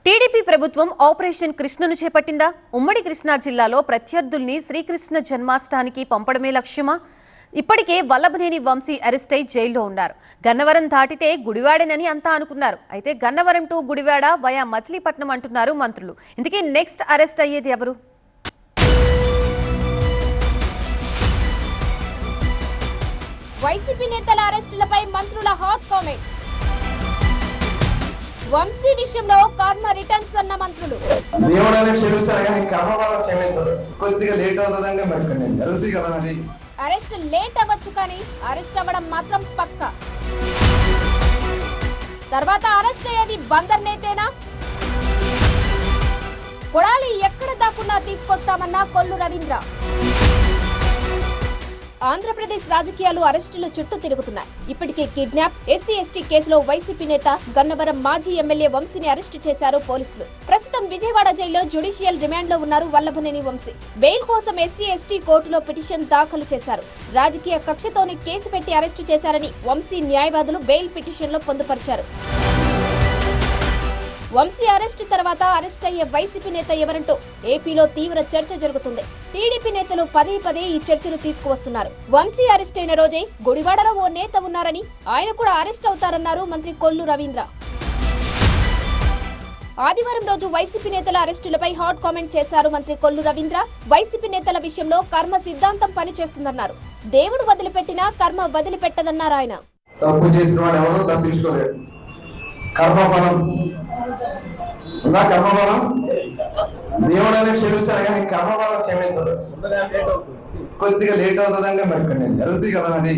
TDP ప్రభుత్వం operation కృష్ణను చేపట్టిందా? ఉమ్మడి కృష్ణా జిల్లాలో ప్రత్యర్థుల్ని శ్రీకృష్ణ జన్మాష్టానికి పంపడమే లక్ష్యమా? ఇప్పటికే వల్లభనేని వంశీ అరెస్ట్ అయి జైల్లో ఉన్నారు. గన్నవరం దాటితే గుడివాడేనని అంతా అనుకున్నారు. అయితే గన్నవరం టు గుడివాడ వయా మచిలీపట్నం అంటున్నారు మంత్రులు. ఇందుకే నెక్స్ట్ అరెస్ట్ అయ్యేది ఎవరు? వైసీపీ నేతల అరెస్టులపై మంత్రుల హాట్ కామెంట్. వంశీ విషయంలో కర్మ రిటర్న్స్ అన్న మంత్రులు. దేవుడని క్షమిస్తారు కానీ కర్మ వల్ల క్షమించరు. కొద్దిగా లేట్ అవుతుందంటే మరి జరుగుతుంది కదా. మరి అరెస్ట్ లేట్ అవ్వచ్చు కానీ అరెస్ట్ అవ్వడం మాత్రం పక్కా. తర్వాత అరెస్ట్ అయ్యేది బందర్ నేతేనా? కొడాలి ఎక్కడ దాక్కున్నా తీసుకొస్తామన్న కొల్లు రవీంద్ర. ఆంధ్రప్రదేశ్ రాజకీయాలు అరెస్టుల చుట్టూ తిరుగుతున్నాయి. ఇప్పటికే కిడ్నాప్, ఎస్సీ ఎస్టీ కేసులో వైసీపీ నేత గన్నవరం మాజీ ఎమ్మెల్యే వంశీని అరెస్టు చేశారు పోలీసులు. ప్రస్తుతం విజయవాడ జైల్లో జ్యుడిషియల్ రిమాండ్ లో ఉన్నారు వల్లభనేని వంశీ. బెయిల్ కోసం ఎస్సీ ఎస్టీ కోర్టులో పిటిషన్ దాఖలు చేశారు. రాజకీయ కక్షతోని కేసు పెట్టి అరెస్టు చేశారని వంశీ న్యాయవాదులు బెయిల్ పిటిషన్ లో పొందుపరిచారు. వంశీ అరెస్టు తర్వాత అరెస్ట్ అయ్యే వైసీపీ నేత ఎవరంటూ ఏపీలో తీవ్ర చర్చ జరుగుతుంది. టీడీపీ నేతలు పదే పదే ఈ చర్చలు తీసుకువస్తున్నారు. వంశీ అరెస్ట్ అయిన రోజే గుడివాడలో ఓ నేత ఉన్నారని, ఆయన కూడా అరెస్ట్ అవుతారన్నారు మంత్రి కొల్లు రవీంద్ర. ఆదివారం రోజు వైసీపీ నేతల అరెస్టులపై హాట్ కామెంట్ చేశారు మంత్రి కొల్లు రవీంద్ర. వైసీపీ నేతల విషయంలో కర్మ సిద్ధాంతం పనిచేస్తుందన్నారు. దేవుడు వదిలిపెట్టినా కర్మ వదిలిపెట్టదన్నారు ఆయన. తప్పు చేసిన వాడు ఎవరో తప్పించుకోలేడు. కర్మఫలం ఉందా? కర్మఫలం దేవుడని క్షమిస్తారు కానీ కర్మఫలం క్షమించదు. కొద్దిగా లేట్ అవుతుందంటే మరి జరుగుతుంది కదా. మరి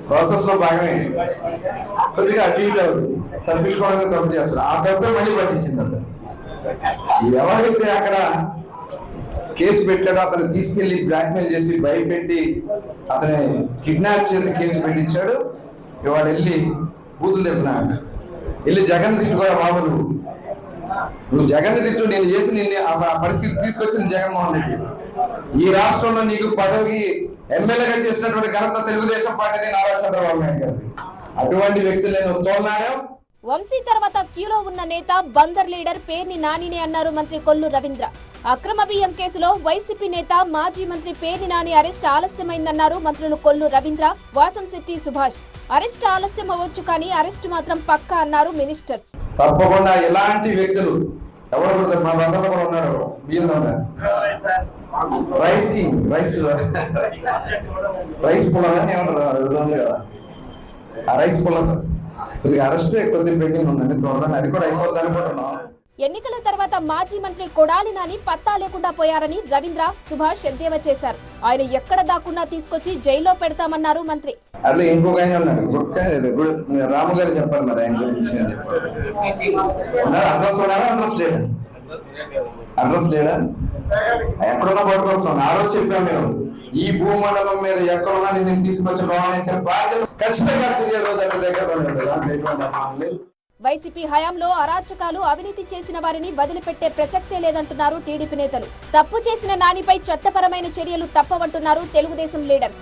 ప్రాసెస్ లో భాగమే కొద్దిగా అటు ఇటు అవుతుంది. తప్పించుకోవడానికి తప్పు చేస్తారు. ఆ తప్పే మళ్ళీ పట్టించింది అతను. ఎవరైతే అక్కడ కేసు పెట్టాడో అతను తీసుకెళ్లి బ్లాక్మెయిల్ చేసి భయపెట్టి అతని కిడ్నాప్ చేసి కేసు పెట్టించాడు. ఇవాళ వెళ్ళి బూతులు తిడుతున్నాడు. వెళ్ళి జగన్ తిట్టుకోరా బాబు, నువ్వు జగన్ తిట్టు, నేను చేసి నిన్ను ఆ పరిస్థితి తీసుకొచ్చింది జగన్మోహన్ రెడ్డి. ఈ రాష్ట్రంలో నీకు పదవికి ఎమ్మెల్యేగా చేసినటువంటి ఘనత తెలుగుదేశం పార్టీది, నారా చంద్రబాబు నాయుడు గారిది. అటువంటి వ్యక్తులు నేను తోలనాడే. వంశీ తర్వాత క్యూలో ఉన్న నేత బందర్ లీడర్ పేర్ని నానినే అన్నారు మంత్రి కొల్లు రవీంద్ర. అక్రమ బియ్యం కేసులో వైసీపీ నేత మాజీ మంత్రి పేర్ని నాని అరెస్ట్ ఆలస్యమైందన్నారు మంత్రులు కొల్లు రవీంద్ర, వాసంశెట్టి సుభాష్. అరెస్ట్ ఆలస్యం అవ్వచ్చు కానీ అరెస్ట్ మాత్రం పక్కా అన్నారు మినిస్టర్. తప్పకుండా ఇలాంటి వ్యక్తులు ఎవరు కూడా మా బంధంలో కూడా ఉన్నాడు. బియ్యం రైస్ కింగ్, రైస్ పుల్లర్ అని ఏమంటారు కదా, ఆ రైస్ పుల్లర్ కొద్దిగా అరెస్ట్ కొద్దిగా పెండింగ్ ఉందండి. త్వరలో అది కూడా అయిపోద్ది అనుకుంటున్నాం. ఎన్నికల తర్వాత మాజీ మంత్రి కొడాలి నాని పత్తా లేకుండా పోయారని రవీంద్ర, సుభాష్ ఎద్దేవా చేశారు. ఆయన ఎక్కడ దాక్కున్నా తీసుకొచ్చి జైల్లో పెడతామన్నారు మంత్రి. అట్లా ఇంకొక ఆయన ఉన్నాడు, రాము గారు చెప్పాలి మరి ఆయన గురించి. అడ్రస్ లేడా? ఎక్కడున్నా పట్టుకొస్తున్నాను. ఆ రోజు చెప్పాను మేము, ఈ భూమండలం మీద ఎక్కడున్నా నేను తీసుకొచ్చి లోనేసే బాధ్యత ఖచ్చితంగా తిరిగే రోజు అక్కడ దగ్గర. వైసీపీ హయాంలో అరాచకాలు, అవినీతి చేసిన వారిని వదిలిపెట్టే ప్రసక్తే లేదంటున్నారు టీడీపీ నేతలు. తప్పు చేసిన నానిపై చట్టపరమైన చర్యలు తప్పవంటున్నారు తెలుగుదేశం లీడర్.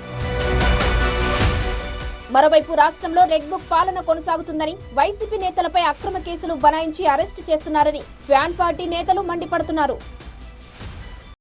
మరోవైపు రాష్ట్రంలో రెడ్ బుక్ పాలన కొనసాగుతుందని, వైసీపీ నేతలపై అక్రమ కేసులు బనాయించి అరెస్టు చేస్తున్నారని ఫ్యాన్ పార్టీ నేతలు మండిపడుతున్నారు.